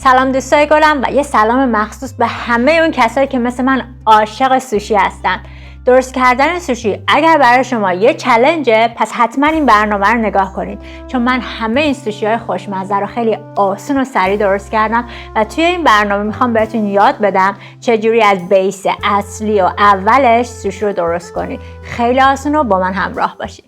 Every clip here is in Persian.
سلام دوستای گلم و یه سلام مخصوص به همه اون کسایی که مثل من عاشق سوشی هستن. درست کردن سوشی اگر برای شما یه چالنجه، پس حتما این برنامه رو نگاه کنید، چون من همه این سوشی های خوشمزه رو خیلی آسون و سریع درست کردم و توی این برنامه میخوام بهتون یاد بدم چجوری از بیس اصلی و اولش سوشی رو درست کنید. خیلی آسون و با من همراه باشید.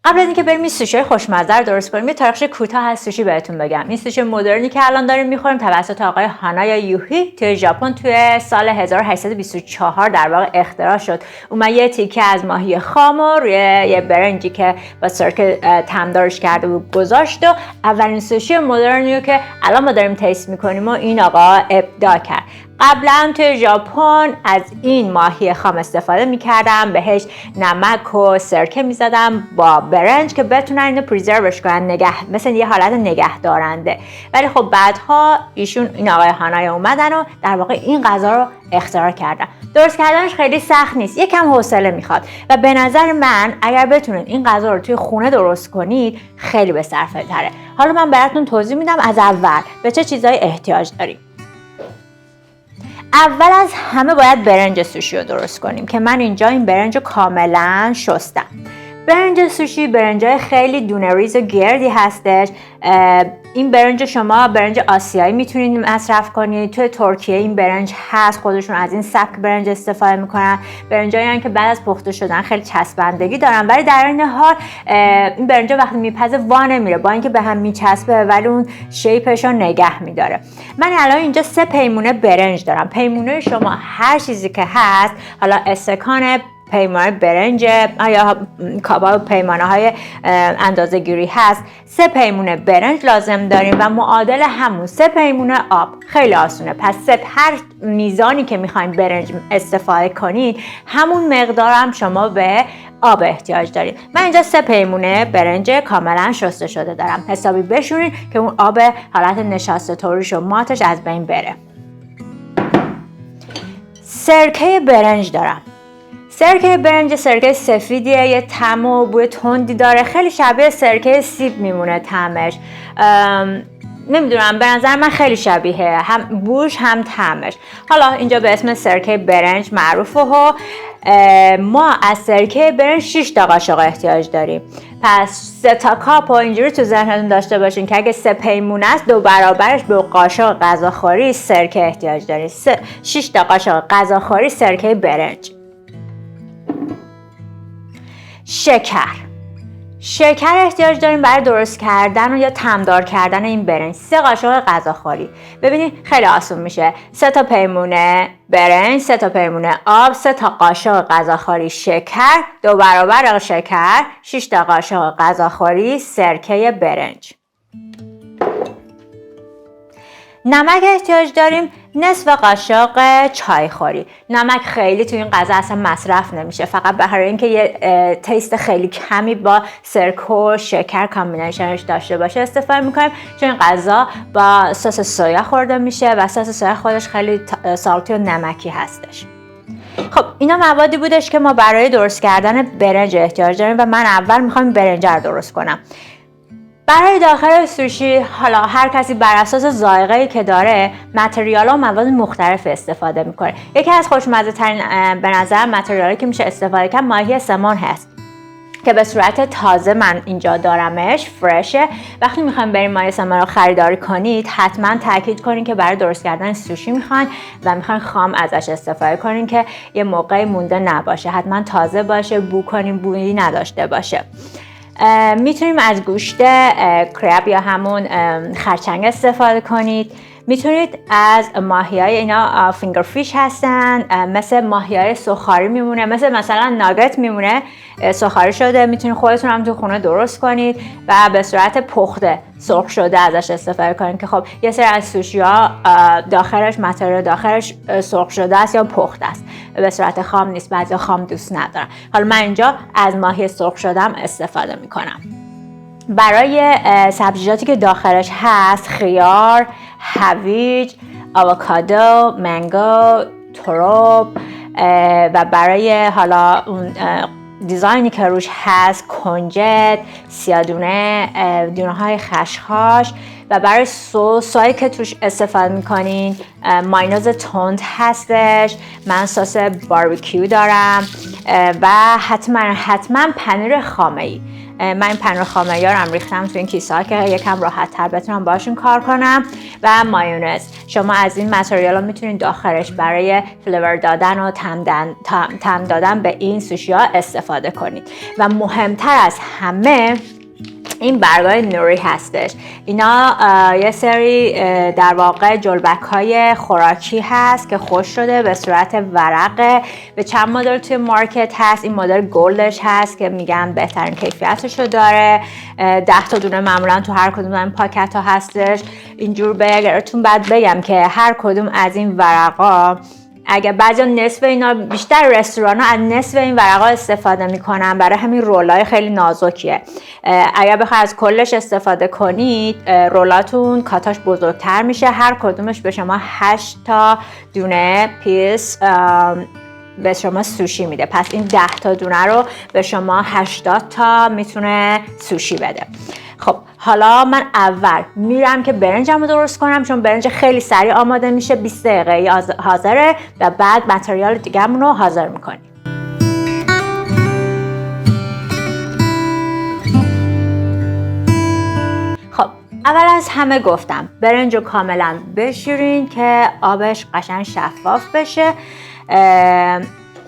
قبل از اینکه بریم این سوشی خوشمزه رو درست کنیم، یه تاریخچه کوتاه از سوشی بهتون بگم. این سوشی مدرنی که الان داریم میخوریم توسط آقای هانایا یوهی توی ژاپن توی سال 1824 در واقع اختراع شد. اومد یه تیکه از ماهی خام و روی یه برنجی که با سرکه تمدارش کرده بود گذاشت و اولین سوشی مدرنی که الان ما داریم تیست میکنیم و این آقا ابداع کرد. قبلا توی ژاپن از این ماهی خام استفاده میکردم، بهش نمک و سرکه میزدم با برنج که بتونن اینو پریزروش کنن، مثل یه حالت نگه دارنده. ولی خب بعدها ایشون این آقای هانایا اومدن و در واقع این غذا رو اختراع کردن. درست کردنش خیلی سخت نیست، یکم حوصله میخواد و به نظر من اگر بتونید این غذا رو توی خونه درست کنید خیلی به صرفه تره. حالا من براتون توضیح میدم از اول به چه چیزایی احتیاج داریم. اول از همه باید برنج سوشی رو درست کنیم که من اینجا این برنج رو کاملا شستم. برنج سوشی برنجای خیلی دونه ریز و گردی هستش. این برنج شما برنج آسیایی میتونید مصرف کنید. توی ترکیه این برنج هست، خودشون از این سبک برنج استفاده میکنن. برنجایی که بعد از پخته شدن خیلی چسبندگی دارن، ولی در این حال این برنج وقتی میپزه وا نمیره، با اینکه به هم میچسبه ولی اون شیپش رو نگه میداره. من الان اینجا 3 پیمونه برنج دارم. پیمونه شما هر چیزی که هست، حالا استکان پیمانه برنج یا کباب پیمانه های اندازه گیری هست، 3 پیمونه برنج لازم داریم و معادل همون 3 پیمونه آب. خیلی آسونه. پس هر میزانی که میخواین برنج استفاده کنید همون مقدار هم شما به آب احتیاج دارید. من اینجا 3 پیمونه برنج کاملا شسته شده دارم. حسابی بشورین که اون آب حالت نشاسته طوریش و ماتش از بین بره. سرکه برنج دارم. سرکه برنج سرکه سفیدیه، یه طعم و بوی تندی داره، خیلی شبیه سرکه سیب میمونه طعمش. نمیدونم، به نظر من خیلی شبیه، هم بوش هم طعمش. حالا اینجا به اسم سرکه برنج معروفه و ما از سرکه برنج 6 تا قاشق احتیاج داریم. پس 3 تا کاپ و اینجوری تو ذهنتون داشته باشین که اگه 3 پیمونه است 2 برابرش به قاشق غذاخوری سرکه احتیاج داریم. 6 تا قاشق غذاخوری سرکه برنج. شکر احتیاج داریم برای درست کردن و یا تمدار کردن این برنج. 3 قاشق غذاخوری. ببینید خیلی آسون میشه. 3 تا پیمونه برنج، 3 تا پیمونه آب، 3 تا قاشق غذاخوری شکر، 2 برابر شکر، 6 تا قاشق غذاخوری سرکه برنج. نمک احتیاج داریم، نصف قاشق چای خوری. نمک خیلی توی این غذا اصلا مصرف نمیشه، فقط برای اینکه یه تیست خیلی کمی با سرکه و شکر کامبینیشنش داشته باشه استفاده میکنیم، چون این غذا با سس سویا خورده میشه و سس سویا خودش خیلی سالتی و نمکی هستش. خب اینا موادی بودش که ما برای درست کردن برنج احتیاج داریم و من اول میخوام برنج رو درست کنم. برای داخل سوشی حالا هر کسی بر اساس ذائقه‌ای که داره متریال و مواد مختلف استفاده میکنه. یکی از خوشمزه ترین به نظر متریالی که میشه استفاده کرد ماهی سمون هست که به صورت تازه من اینجا دارمش، فرشه. وقتی میخوایم بریم ماهی سمون رو خریداری کنید حتما تاکید کنین که برای درست کردن سوشی میخواین و میخواین خام ازش استفاده کنین که یه موقعی مونده نباشه، حتما تازه باشه، بو کنین بویی نداشته باشه. میتونیم از گوشت کرب یا همون خرچنگ استفاده کنید. میتونید از ماهی‌های اینا فینگر فیش هستن، مثل ماهی‌های سوخاری میمونه، مثلا ناگت میمونه سوخاری شده، میتونید خودتون هم تو خونه درست کنید و به صورت پخته سرخ شده ازش استفاده کنید که خب یه سری از سوشی‌ها داخلش متریال داخلش سرخ شده است یا پخته است، به صورت خام نیست، بعضی خام دوست ندارن. حالا من اینجا از ماهی سرخ شدم استفاده میکنم. برای سبزیجاتی که داخلش هست خیار هویج، آووکادو، منگو، تروب و برای حالا اون دیزاینی که روش هست کنجد، سیادونه، دونه های خشخاش و برای سسایی که توش استفاده میکنین ماینوز تند هستش. من سس باربیکیو دارم و حتما پنیر خامه‌ای. من این پنیر خامه‌ای رو ریختم تو این کیسه‌ها که یکم راحت‌تر بتونم باشون کار کنم و مایونز. شما از این متریال میتونید داخلش برای فلیور دادن و طعم دادن به این سوشی‌ها استفاده کنید. و مهمتر از همه این برگای نوری هستش. اینا یه سری در واقع جلبک های خوراکی هست که خوش شده به صورت ورقه. به چند مدل توی مارکت هست. این مدل گلدش هست که میگن بهترین کیفیتشو داره. 10 تا دونه معمولا تو هر کدوم این پاکت ها هستش. اینجور بگرتون بعد بگم که هر کدوم از این ورقا اگه بعضی نصف اینا بیشتر رستوران ها از نصف این ورقا استفاده میکنن، برای همین رولای خیلی نازکیه. اگر بخواید از کلش استفاده کنید رولاتون کاتاش بزرگتر میشه. هر کدومش به شما 8 تا دونه پیس به شما سوشی میده. پس این 10 تا دونه رو به شما 80 تا میتونه سوشی بده. خب حالا من اول میرم که برنجم رو درست کنم، چون برنج خیلی سریع آماده میشه، 20 دقیقه حاضره و بعد متریال دیگه‌مون رو حاضر میکنیم. خب اول از همه گفتم برنج رو کاملا بشورین که آبش قشنگ شفاف بشه.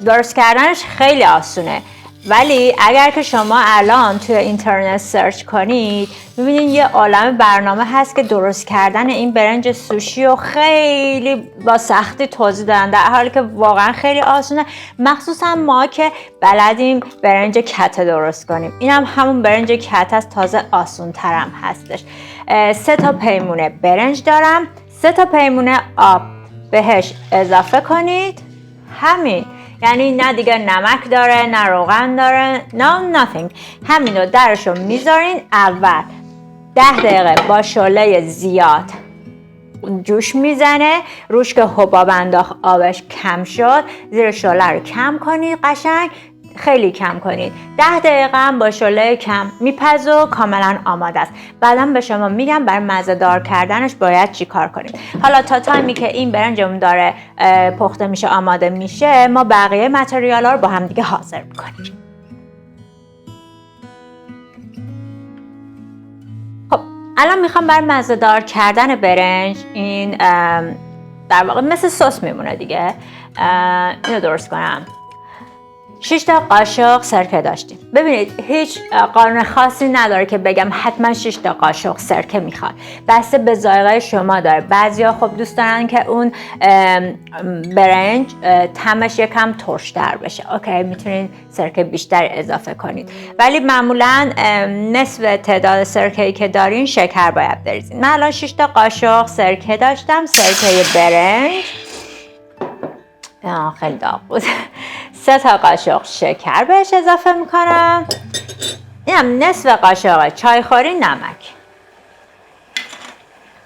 درست کردنش خیلی آسونه، ولی اگر که شما الان توی اینترنت سرچ کنید میبینید یه عالم برنامه هست که درست کردن این برنج سوشی رو خیلی با سختی توضیح دادن، در حالی که واقعا خیلی آسونه، مخصوصا ما که بلدیم برنج کته درست کنیم. اینم همون برنج کته است، تازه آسون ترم هستش. 3 تا پیمونه برنج دارم، 3 تا پیمونه آب بهش اضافه کنید. همین، یعنی نه دیگه نمک داره نه روغن داره، nothing. همین رو درشو میذارین. اول 10 دقیقه با شعله زیاد جوش میزنه، روش که حباب انداخت آبش کم شد، زیر شعله رو کم کنید، قشنگ خیلی کم کنید. 10 دقیقه هم با شعله کم میپزه و کاملا آماده است. بعداً به شما میگم برای مزه دار کردنش باید چی کار کنیم. حالا تا تایمی که این برنجمون داره پخته میشه آماده میشه، ما بقیه متریالا رو با هم دیگه حاضر میکنیم. خب الان میخوام برای مزه دار کردن برنج، این در واقع مثل سس میمونه دیگه، اینو درست کنم. 6 تا قاشق سرکه داشتیم. ببینید هیچ قانون خاصی نداره که بگم حتما 6 تا قاشق سرکه میخواد، بسته به ذائقه شما داره. بعضیا خب دوست دارن که اون برنج طعمش یکم ترش‌تر بشه، اوکی میتونید سرکه بیشتر اضافه کنید، ولی معمولا نصف تعداد سرکه‌ای که دارین شکر باید بریزین. من الان 6 تا قاشق سرکه داشتم، سرکه برنج خیلی داغ بود. 3 تا قاشق شکر بهش اضافه میکنم. اینم نصف قاشق چایخوری نمک.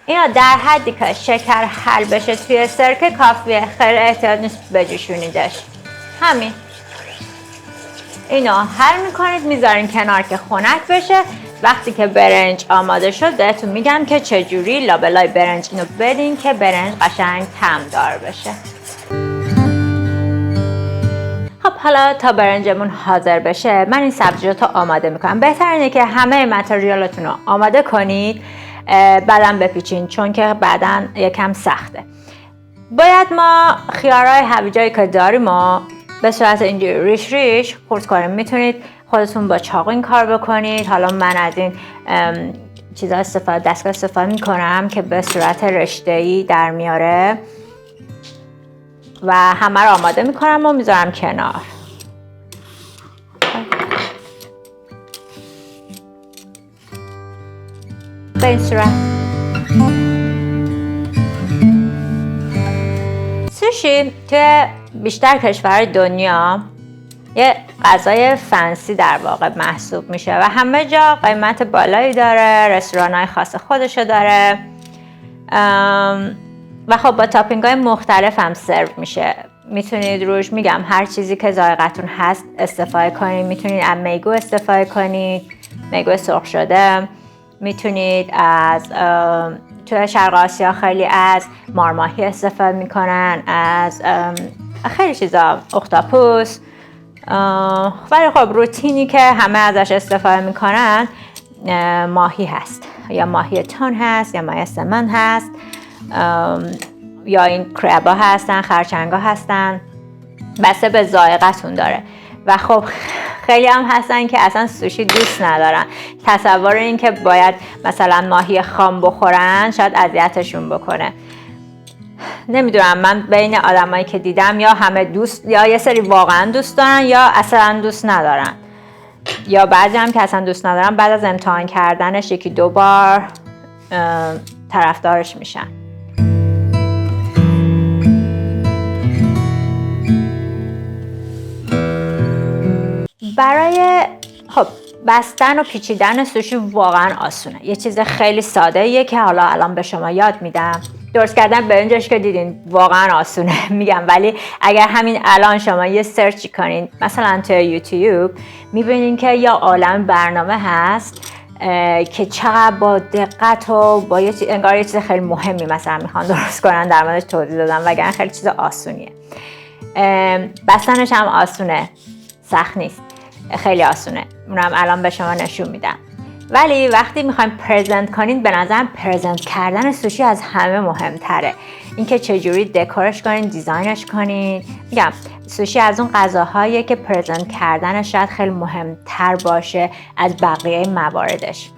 اینا در حدی که شکر حل بشه توی سرکه کافیه، خیلی احتیاج نیست بجوشونیدش. همین. اینو حل میکنید میذارین کنار که خنک بشه. وقتی که برنج آماده شد بهتون میگم که چجوری لابلای برنج اینو بدین که برنج قشنگ طعم دار بشه. خب حالا تا برنجمون حاضر بشه من این سبزیجات رو آماده میکنم. بهتر اینه که همه متریالاتون رو آماده کنید بعدم بپیچین، چون که بعدن یکم سخته. باید ما خیارای هویجایی که داریم و به صورت اینجوری ریش ریش خورد کنیم. میتونید خودتون با چاقو این کار بکنید. حالا من از این چیزا دستگاه استفاده میکنم که به صورت رشته‌ای در میاره و همه رو آماده میکنم و میذارم کنار. به این صورت. سوشی توی بیشتر کشورهای دنیا یه غذای فنسی در واقع محسوب میشه و همه جا قیمت بالایی داره، رستوران‌های خاص خودشو داره. و خب با تاپینگ های مختلف هم سرو میشه. میتونید روش میگم هر چیزی که ذائقتون هست استفاده کنید. میتونید از میگو استفاده کنید، میگو سرخ شده. میتونید از توی شرق آسیا خیلی از مارماهی استفاده میکنن، از خیلی چیزا، اختاپوس. ولی خب روتینی که همه ازش استفاده میکنن ماهی هست، یا ماهی تون هست، یا ماهی سمن هست، یا این کربا هستن، خرچنگا هستن، بسته به ذائقتون داره. و خب خیلی هم هستن که اصلا سوشی دوست ندارن. تصور این که باید مثلا ماهی خام بخورن شاید اذیتشون بکنه. نمیدونم، من بین آدمایی که دیدم یا همه دوست، یا یه سری واقعا دوست دارن یا اصلا دوست ندارن، یا بعضی هم که اصلا دوست ندارن بعد از امتحان کردنش 1-2 بار طرفدارش میشن. برای خب بستن و پیچیدن سوشی واقعا آسونه. یه چیز خیلی ساده ایه که حالا الان به شما یاد میدم. درست کردن برنجش که دیدین واقعا آسونه میگم، ولی اگر همین الان شما یه سرچی کنین مثلا توی یوتیوب میبینین که یا عالم برنامه هست که چقدر با دقت و با انگار یه چیز خیلی مهمی مثلا میخوان درست کنن در موردش توضیح دادن، وگرنه خیلی چیز آسونیه. بستنش هم آسونه، سخت نیست، خیلی آسونه. اونم الان به شما نشون میدم. ولی وقتی میخوایم پرزنت کنین، به نظرم پرزنت کردن سوشی از همه مهمتره. اینکه چجوری دکورش کنین، دیزاینش کنین. میگم سوشی از اون غذاهاییه که پرزنت کردنش شاید خیلی مهمتر باشه از بقیه مواردش.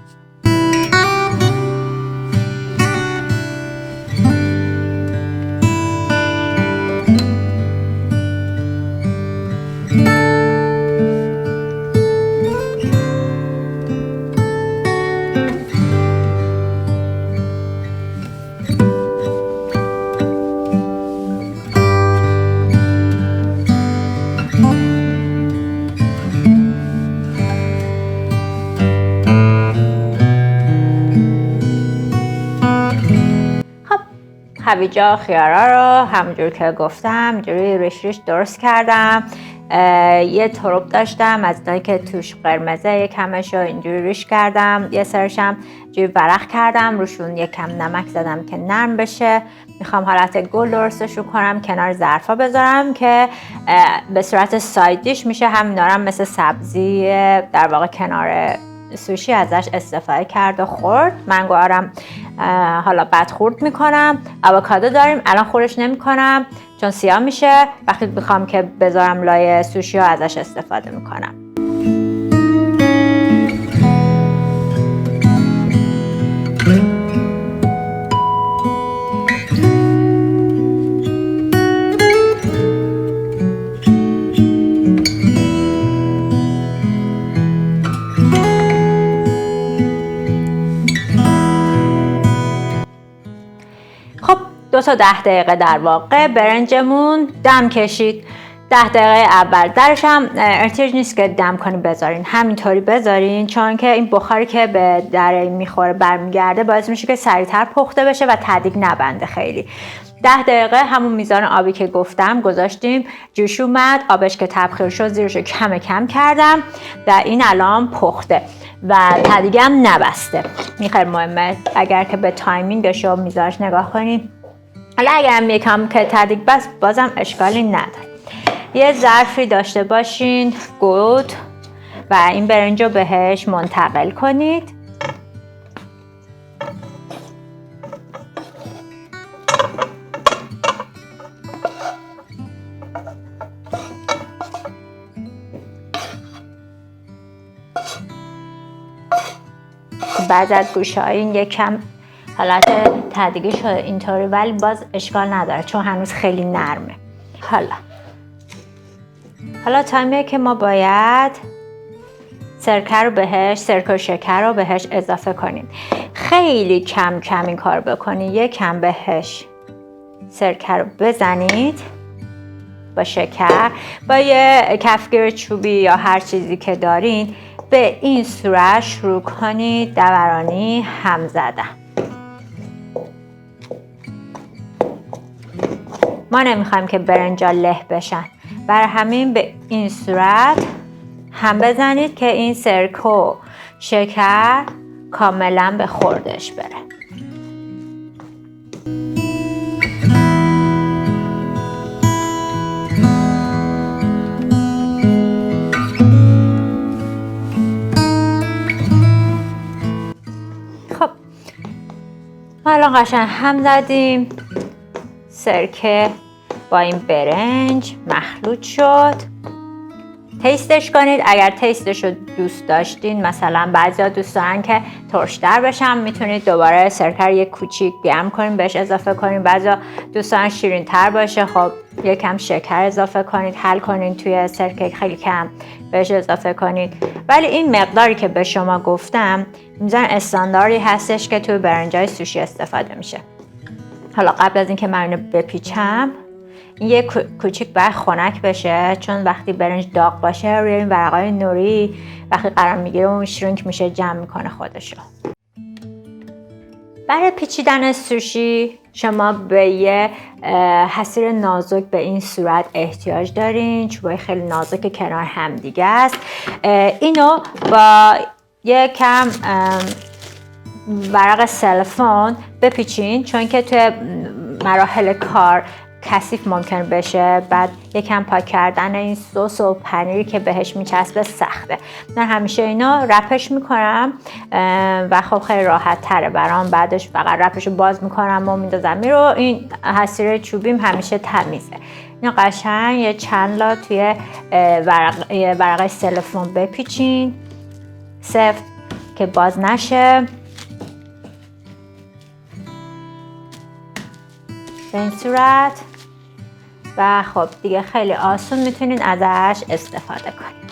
هویجا خیارا رو همونجور که گفتم اینجوری ریش درست کردم. یه تروب داشتم از اینایی که توش قرمزه، یه کمش رو اینجوری ریش کردم، یه سرشم اینجوری ورق کردم، روشون یه کم نمک زدم که نرم بشه. میخوام حالت گل درستشون کنم، کنار ظرفا بذارم که به صورت ساید دیش میشه. هم دارم مثل سبزی در واقع کنار سوشی ازش استفاده کرد و خورد. منگوهارم حالا بعد خورد میکنم. آووکادو داریم، الان خورش نمیکنم چون سیاه میشه. وقتی بخوام که بذارم لای سوشی ها ازش استفاده میکنم. خب 2 تا 10 دقیقه در واقع برنجمون دم کشید. 10 دقیقه اول درش هم احتیاج نیست که دم کنین بذارین، همینطوری بذارین، چون که این بخاری که به در میخوره برمیگرده باعث میشه که سریعتر پخته بشه و تدیگ نبنده خیلی. 10 دقیقه همون میزان آبی که گفتم گذاشتیم، جوش اومد، آبش که تبخیر شد زیرش کم کم کردم و این الان پخته و تدیگم نبسته. این خیلی مهمه اگر که به تایمینگش و میزانش نگاه کنین. حالا اگر هم یکم که تدیگ بس بازم اشکالی نداره. یه ظرفی داشته باشین گود و این برنج رو بهش منتقل کنید. بعضی از گوشه های این یکم حالت تدیگی شده اینطوری، ولی باز اشکال نداره چون هنوز خیلی نرمه. حالا تایمیه که ما باید سرکه و شکر رو بهش اضافه کنیم. خیلی کم کم این کار بکنید. یکم بهش سرکه رو بزنید با شکر، با یه کفگیر چوبی یا هر چیزی که دارین به این صورت شروع کنید دورانی هم زدن. ما نمیخوایم که برنجا له بشن، برای همین به این صورت هم بزنید که این سرکه و شکر کاملا به خوردش بره. خب ما الان قشنگ هم زدیم، سرکه با این برنج مخلوط شد. تیستش کنید، اگر تیستش رو دوست داشتین، مثلا بعضیا دوست دارن که ترش‌تر بشن، میتونید دوباره سرکه رو یک کوچیک گرم کنید بهش اضافه کنید. بعضیا دوست دارن شیرین‌تر باشه، خب یکم شکر اضافه کنید، حل کنید توی سرکه خیلی کم بهش اضافه کنید. ولی این مقداری که به شما گفتم میذارن استانداردی هستش که توی برنجای سوشی استفاده میشه. حالا قبل از اینکه من اینو بپیچم، این یه کوچیک باید خنک بشه، چون وقتی برنج داغ باشه روی این ورقای نوری وقتی قرار میگیره اون شرینک میشه، جمع میکنه خودشو. برای پیچیدن سوشی شما به یه حصیر نازک به این صورت احتیاج دارین. چوبای خیلی نازک کنار هم دیگه است. اینو با یه کم ورق سلفون بپیچین، چون که توی مراحل کار کثیف ممکن بشه. بعد یکم پاک کردن این سس و پنیری که بهش میچسبه سخته. من همیشه اینو رپش میکنم و خب خیلی راحت تره برام. بعدش فقط رپش رو باز میکنم و میندازم میرو. این حصیر چوبیم همیشه تمیزه. اینو قشنگ یه چند لا توی ورقه سلفون بپیچین سفت که باز نشه. به این صورت. و خب دیگه خیلی آسون میتونین ازش استفاده کنین.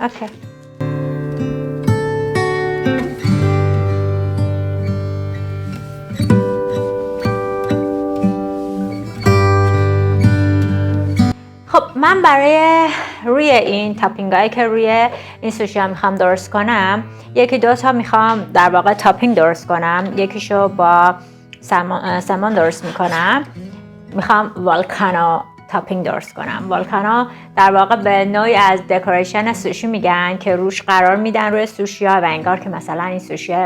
اوکی. خب من برای روی این تاپینگ هایی که روی این سوشی ها میخوام درست کنم، یکی دو تا میخوام در واقع تاپینگ درست کنم. یکیشو با سمان درست میکنم. میخوام والکانو تاپینگ درست کنم. والکانو در واقع به نوعی از دکوریشن سوشی میگن که روش قرار میدن روی سوشی ها و انگار که مثلا این سوشی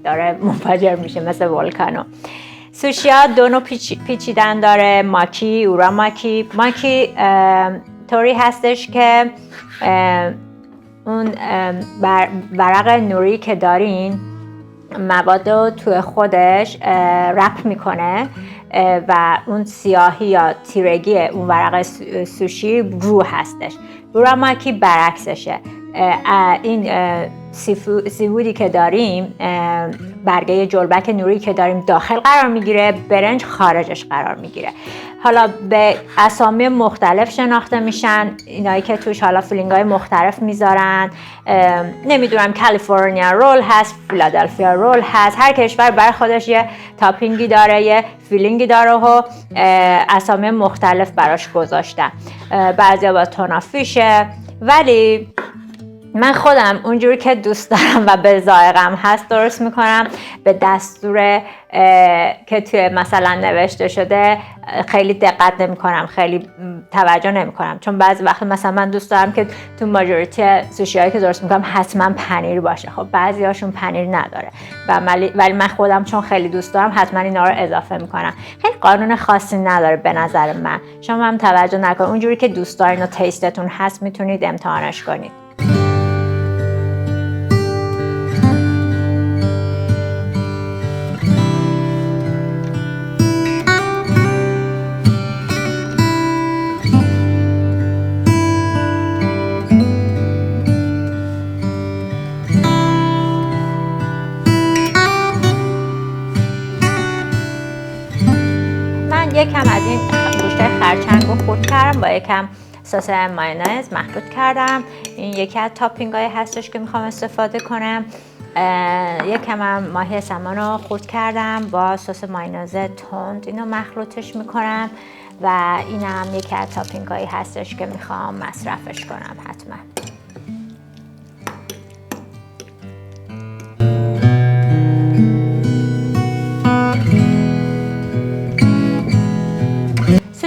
داره منفجر میشه مثل والکانو. سوشی ها دو نوع پیچیدن داره، ماکی، اورا ماکی. ماکی طوری هستش که اون ورق نوری که دارین مواد رو توی خودش رپ میکنه و اون سیاهی یا تیرگی اون ورق سوشی رو هستش. اورا ماکی برعکسشه. این سیفودی که داریم، برگه جلبک نوری که داریم داخل قرار میگیره، برنج خارجش قرار میگیره. حالا به اسامی مختلف شناخته میشن اینایی که توش حالا فیلینگ های مختلف میذارن. نمیدونم کالیفرنیا رول هست، فیلادلفیا رول هست. هر کشور برای خودش یه تاپینگی داره، یه فیلینگی داره و اسامی مختلف براش گذاشتن. بعضیا با تونافیشه، ولی من خودم اونجوری که دوست دارم و به ذائقم هست درست میکنم. به دستور که توی مثلا نوشته شده خیلی دقت نمی کنم، خیلی توجه نمی کنم، چون بعضی وقت مثلا من دوست دارم که تو ماجوریتی سوشی هایی که درست میکنم حتما پنیر باشه. خب بعضی هاشون پنیر نداره ولی من خودم چون خیلی دوست دارم حتما اینا رو اضافه میکنم. خیلی قانون خاصی نداره به نظر من. شما هم توجه نکنید، اونجوری که دوست دارین و تیستتون هست میتونید امتحانش کنید. یکم از این گوشت خرچنگ رو خرد کردم با یکم سس مایونز مخلوط کردم. این یکی از تاپینگ های هستش که میخوام استفاده کنم. یکم هم ماهی سمان رو خرد کردم با سس مایونز تند، اینو مخلوطش میکنم و اینم یکی از تاپینگ هایی هستش که میخوام مصرفش کنم حتما.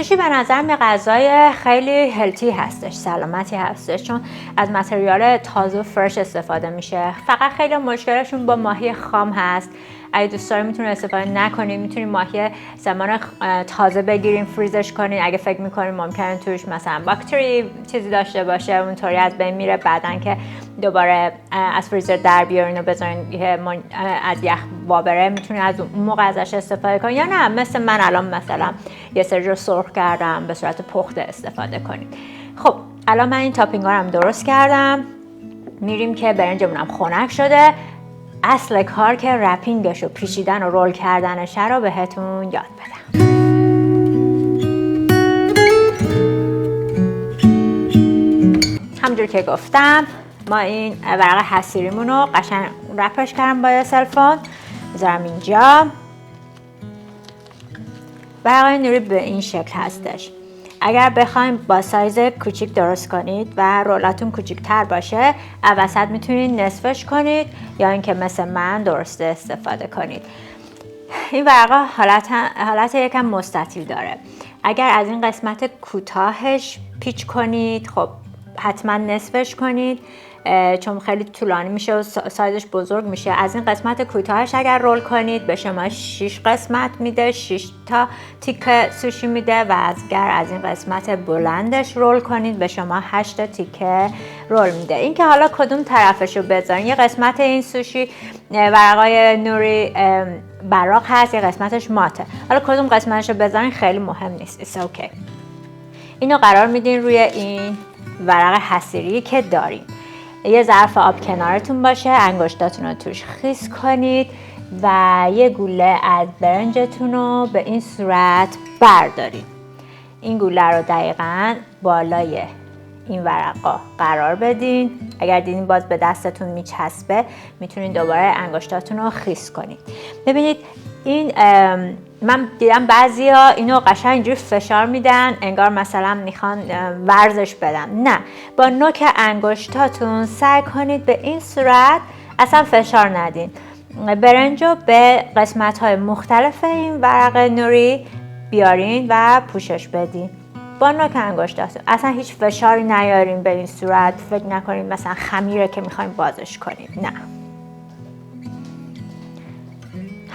سوشی به نظرم یه غذای خیلی هلتی هستش، سلامتی هستش، چون از متریال تازه و فرش استفاده میشه. فقط خیلی مشکلشون با ماهی خام هست. اگه دوست دارین میتونید استفاده نکنید، میتونید ماهی زمان تازه بگیرین، فریزش کنین. اگه فکر میکنین ممکنه توش مثلا باکتری چیزی داشته باشه، اونطوری از بین میره. بعدن که دوباره از فریزر در بیارین و بذارین از یخ وابره، میتونید از اون موقع ازش استفاده کنین، یا نه مثل من الان مثلا یه سری رو سرخ کردم به صورت پخته استفاده کنید. خب الان من این تاپینگ ها رو هم درست کردم. میریم که برنجمونم خنک شده. اصل کار که رپینگش و پیچیدن و رول کردنشه رو بهتون یاد بدم. همونجور که گفتم ما این ورق حصیریمون رو قشنگ رپش کردم با سلفون، بذارم اینجا. ورق نوری به این شکل هستش. اگر بخوایم با سایز کوچیک درست کنید و رولاتون کوچیک‌تر باشه، وسط میتونید نصفش کنید یا اینکه مثل من درست استفاده کنید. این ورقا حالت یکم مستطیل داره. اگر از این قسمت کوتاهش پیچ کنید، خب حتما نصفش کنید، چون خیلی طولانی میشه و سایزش بزرگ میشه. از این قسمت کوتاهش اگر رول کنید به شما 6 قسمت میده، 6 تا تیکه سوشی میده، و اگر از این قسمت بلندش رول کنید به شما 8 تا تیکه رول میده. این که حالا کدوم طرفشو بذارین، یه قسمت این سوشی ورقای نوری براق هست، یه قسمتش ماته. حالا کدوم قسمتشو بذارین خیلی مهم نیست. It's okay. اینو قرار میدین روی این ورق حصیری که دارین. یه ظرف آب کنارتون باشه، انگشتاتون رو توش خیس کنید و یه گوله از برنجتون رو به این صورت بردارید. این گوله رو دقیقاً بالای این ورقا قرار بدین. اگر دیدین باز به دستتون میچسبه، میتونید دوباره انگشتاتون رو خیس کنید. ببینید این من دیدم بعضیا اینو قشنگ اینجوری فشار میدن انگار مثلا میخوان ورزش بدن. نه، با نوک انگشتاتون سعی کنید به این صورت اصلا فشار ندین. برنجو به قسمت‌های مختلف این ورق نوری بیارین و پوشش بدین با نوک انگشتاتون. اصلا هیچ فشاری نیارین به این صورت. فکر نکنید مثلا خمیره که میخواین بازش کنید. نه،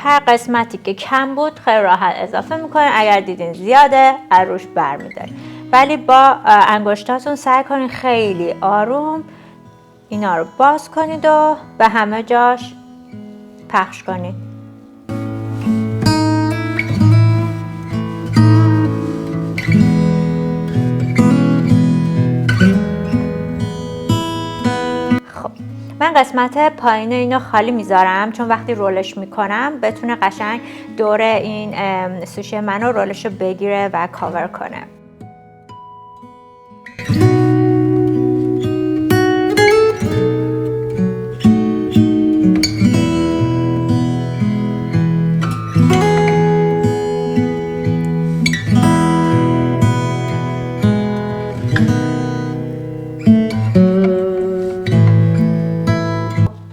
هر قسمتی که کم بود خیلی راحت اضافه میکنین. اگر دیدین زیاده از روش برمیدارین، ولی با انگشتاتون سعی کنین خیلی آروم اینا رو باز کنید و به همه جاش پخش کنید. من قسمت پایین اینو خالی میذارم چون وقتی رولش میکنم بتونه قشنگ دور این سوشی منو رولشو بگیره و کاور کنه.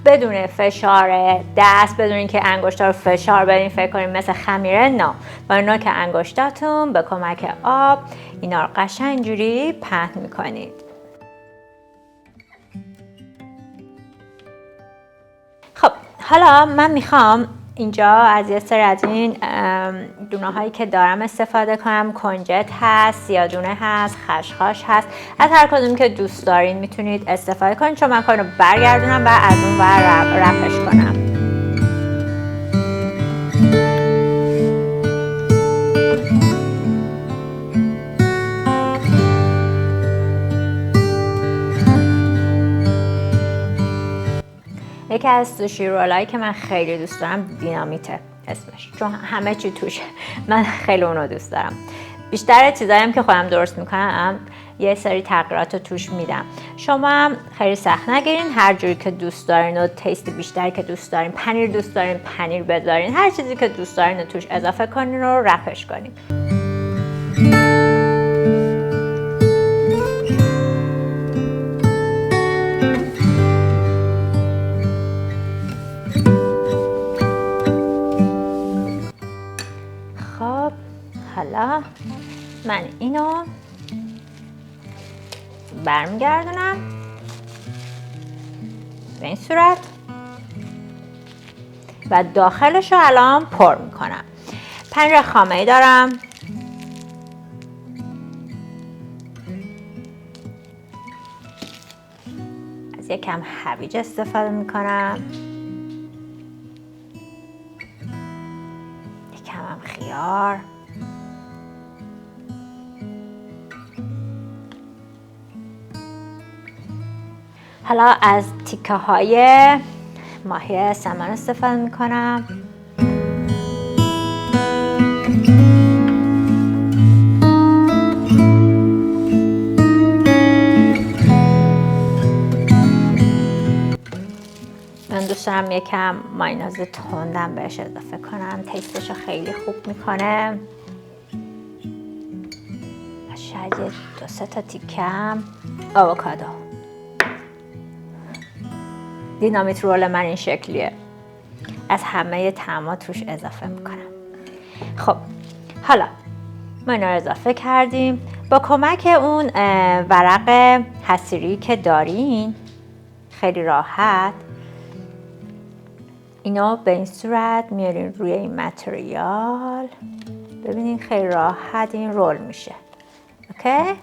بدون فشار دست، بدون اینکه انگشتا رو فشار بدین فکر کنین مثل خمیره، نه، با نوک انگشتاتون به کمک آب اینا رو قشنگ اینجوری پهن میکنید. خب حالا من میخوام اینجا از یه سری از این دونه هایی که دارم استفاده کنم. کنجد هست، سیاه‌دونه هست، خشخاش هست. از هر کدوم که دوست دارین میتونید استفاده کنید، چون من کارو برگردونم و از اون ور رپش کنم. یکی از سوشی رولایی که من خیلی دوست دارم دینامیته اسمش، چون همه چی توشه. من خیلی اونو دوست دارم. بیشتر چیزایی هم که خودم درست میکنم یه سری تغییرات رو توش میدم. شما هم خیلی سخت نگیرین، هر جوری که دوست دارین و تیست بیشتری که دوست دارین، پنیر دوست دارین پنیر بذارین، هر چیزی که دوست دارین رو توش اضافه کنین و رپش کنین. حالا من اینو برمیگردونم به این صورت و داخلش رو الان پر میکنم. پنیر خامه‌ای دارم. از یکم هویج استفاده میکنم، یکم هم خیار، حالا از تیکه های ماهی سمن استفاده میکنم. من دوست دارم یکم مایونز تندم بهش اضافه کنم، تیستش خیلی خوب میکنه. شاید دو سه تا تیکه هم آووکادو. دینامیت رول من این شکلیه، از همه طعما توش اضافه میکنم. خب حالا ما اینا رو اضافه کردیم. با کمک اون ورق حصیری که دارین خیلی راحت اینو به این صورت میارین روی این متریال. ببینین خیلی راحت این رول میشه. اوکی؟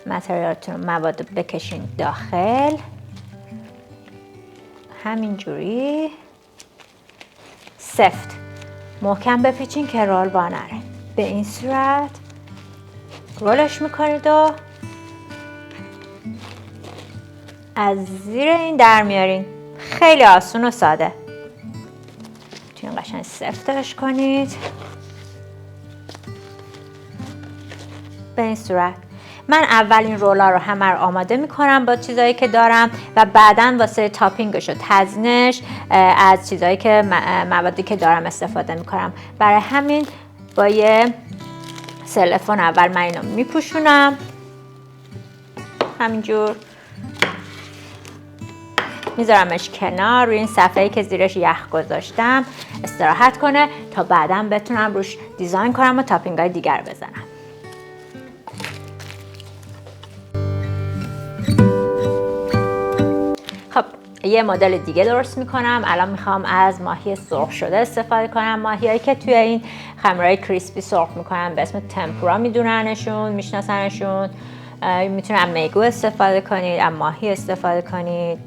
متریالتون مواد رو بکشین داخل، همینجوری سفت محکم بپیچین که رول وا نره. به این صورت رولش میکنید و از زیر این در میارین. خیلی آسون و ساده. میتونین قشنگ سفتش کنید به این صورت. من اول این رولا رو همه رو آماده میکنم با چیزایی که دارم و بعداً واسه تاپینگش و تزیینش از چیزایی که موادی که دارم استفاده میکنم. برای همین با یه سلفون اول من اینو میپوشونم، همینجور میذارمش کنار روی این صفحه‌ای که زیرش یخ گذاشتم استراحت کنه تا بعداً بتونم روش دیزاین کنم و تاپینگ‌های دیگر بزنم. خب یه مدل دیگه درست میکنم. الان میخوام از ماهی سرخ شده استفاده کنم. ماهیایی که توی این خمرهای کریسپی سرخ میکنن به اسم تمپورا میدوننشون، میشناسنشون. میتونن میگو استفاده کنید، از ماهی استفاده کنید،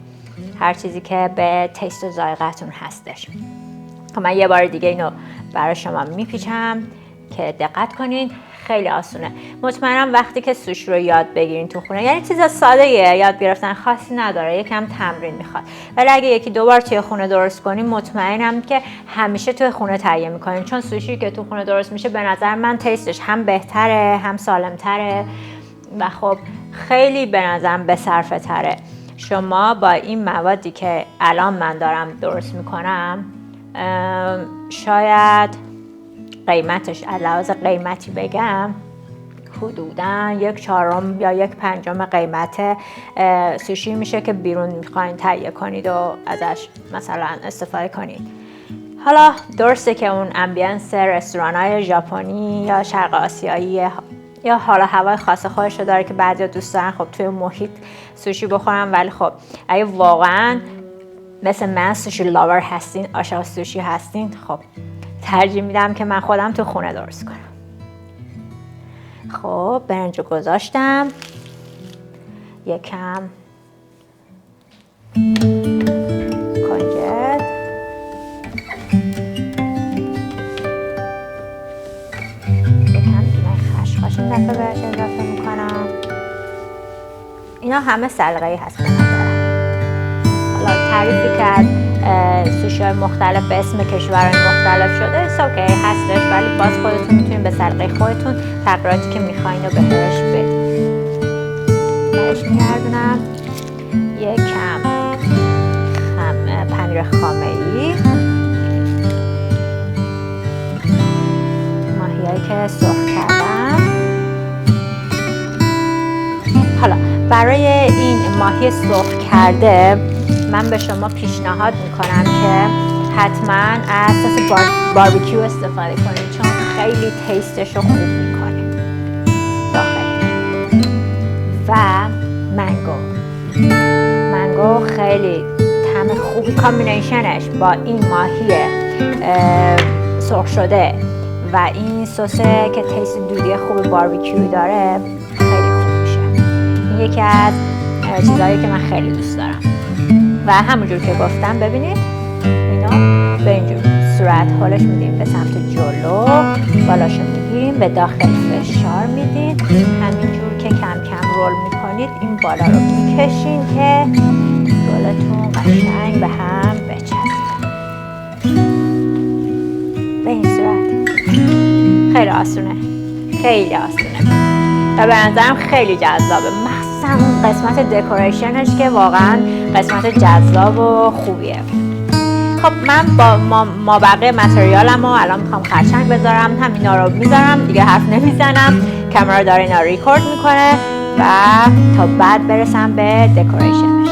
هر چیزی که به تیست و ذائقه‌تون هستش. خب من یه بار دیگه اینو برای شما میپیچم که دقت کنید. خیلی آسونه. مطمئنم وقتی که سوشی رو یاد بگیرین تو خونه، یعنی چیز ساده‌ایه، یاد گرفتن خاصی نداره، یکم تمرین میخواد، ولی اگه یکی دو بار توی خونه درست کنین مطمئنم که همیشه توی خونه تهیه میکنین. چون سوشی که تو خونه درست میشه به نظر من تیستش هم بهتره هم سالمتره و خب خیلی به نظرم به صرفه تره. شما با این موادی که الان من دارم درست میکنم شاید قیمتش از لحاظ قیمتی بگم حدوداً 1/4 یا 1/5 قیمت سوشی میشه که بیرون میخواین تهیه کنید و ازش مثلا استفاده کنید. حالا درسته که اون امبینس رستوران‌های ژاپنی یا شرق آسیایی یا حالا هوای خاص خودش رو داره که بعضیا دوست دارن خب توی محیط سوشی بخورن، ولی خب اگه واقعاً مثل من سوشی لاور هستین، عاشق سوشی هستین، خب ترجیح میدم که من خودم تو خونه درست کنم. خب برنج رو گذاشتم، یکم کنجد، یکم دیمه خشخاش این دفعه بهش اضافه میکنم. اینا همه سلیقه‌ای هست به نظرم. حالا تعریفی که سوشی های مختلف به اسم کشورهای مختلف شده اوکی هستش، ولی باز خودتون میتونید به سلیقه خودتون تغییراتی که میخواین رو بهش بدید. برش میگردونم یکم پنیر خامه‌ای، ماهیایی که سرخ کردم. حالا برای این ماهی سرخ کرده من به شما پیشنهاد میکنم که حتما از سس باربیکیو استفاده کنید، چون خیلی تیستش رو خوب میکنه داخلش. و منگو خیلی طعم خوبی، کامبینیشنش با این ماهی سرخ شده و این سسه که تیست دودی خوب باربیکیو داره خیلی خوب میشه. این یکی از چیزهایی که من خیلی دوست دارم. و همونجور که گفتم ببینید اینو به اینجور صورت حالش میدیم به سمت جلو، بالاشو میگیریم به داخل فشار میدین، همینجور که کم کم رول میکنید این بالا رو میکشین که رولتون قشنگ به هم بچسبه. به این صورت خیلی آسونه، خیلی آسونه و به نظرم خیلی جذابه، مخصوصا اون قسمت دکوریشنش که واقعا قسمت جذاب و خوبیه. خب من با مابقی متریالم و الان میخوام خرچنگ بذارم، همینا رو میذارم دیگه، حرف نمیزنم، کامera داره اینا رو ریکورد میکنه و تا بعد برسم به دکوریشنش.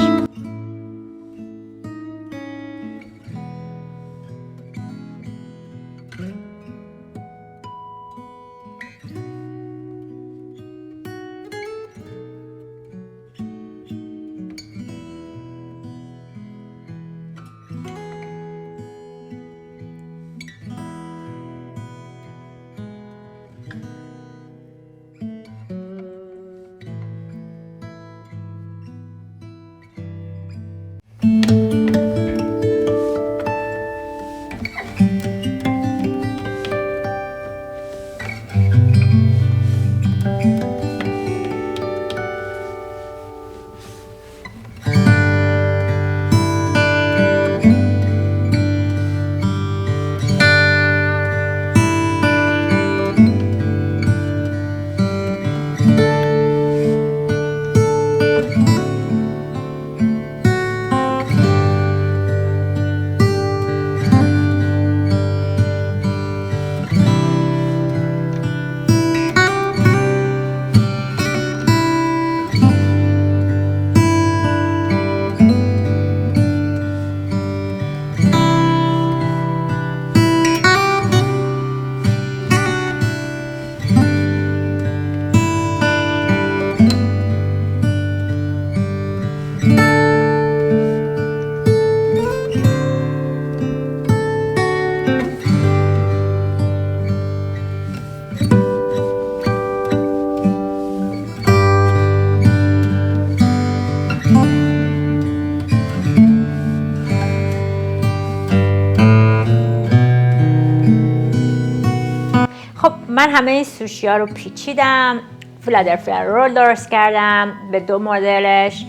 من همه این سوشی ها رو پیچیدم، فیلادلفیا رول درست کردم به دو مدلش،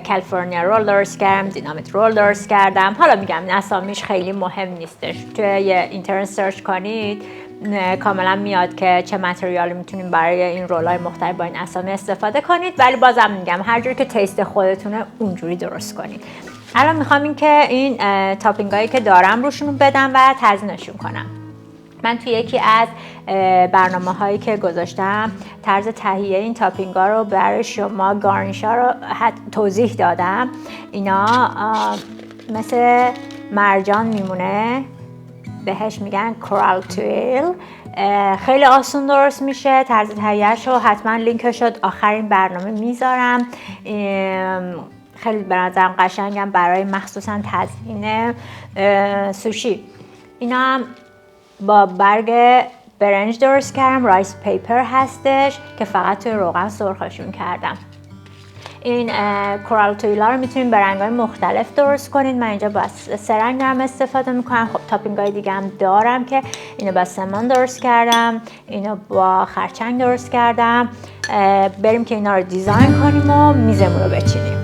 کالیفرنیا رول درست کردم، دینامیت رول درست کردم. حالا میگم این اسامیش خیلی مهم نیستش، توی یه اینترنت سرچ کنید کاملا میاد که چه متریالی میتونید برای این رولای مختلف با این اسامی استفاده کنید، ولی بازم میگم هر جوری که تیست خودتونه اونجوری درست کنید. الان میخوام این تاپینگ هایی که دارم روشون بدم و تزیینشون کنم. من توی یکی از برنامه هایی که گذاشتم طرز تهیه این تاپینگ ها رو برای شما، گارنیش ها رو توضیح دادم. اینا مثل مرجان میمونه، بهش میگن کورال تویل، خیلی آسون درست میشه. طرز تهیه‌اش رو حتما لینکش رو آخرین برنامه میذارم. خیلی به نظرم قشنگم برای مخصوصا تزیین سوشی. اینا هم با برگ برنج درست کردم، رایس پیپر هستش که فقط توی روغن سرخشون کردم. این کورال تویلا رو میتونید به رنگ‌های مختلف درست کنید. من اینجا با 3 رنگ دارم استفاده میکنم. خب تاپینگ‌های دیگه هم دارم که اینو با سمان درست کردم، اینو با خرچنگ درست کردم. بریم که اینا رو دیزاین کنیم و میزمون رو بچینیم.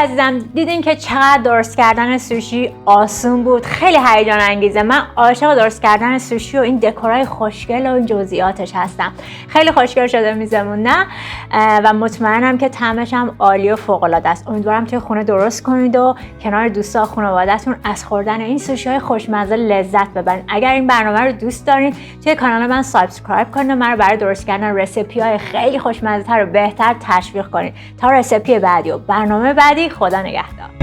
عزیزم دیدین که چقدر درست کردن سوشی آسون بود، خیلی هیجان انگیزه. من عاشق درست کردن سوشی و این دکورای خوشگل و این جزئیاتش هستم. خیلی خوشگل شده میزمون نه؟ و مطمئنم که طعمش هم عالی و فوق العاده است. امیدوارم توی خونه درست کنید و کنار دوستا و خانواده‌تون از خوردن این سوشی های خوشمزه لذت ببرید. اگر این برنامه رو دوست دارین توی کانال من سابسکرایب کنید و من رو برای درست کردن رسیپی های خیلی خوشمزه تر و بهتر تشویق کنید. تا رسیپی بعدی و برنامه بعدی، خدا نگهدار.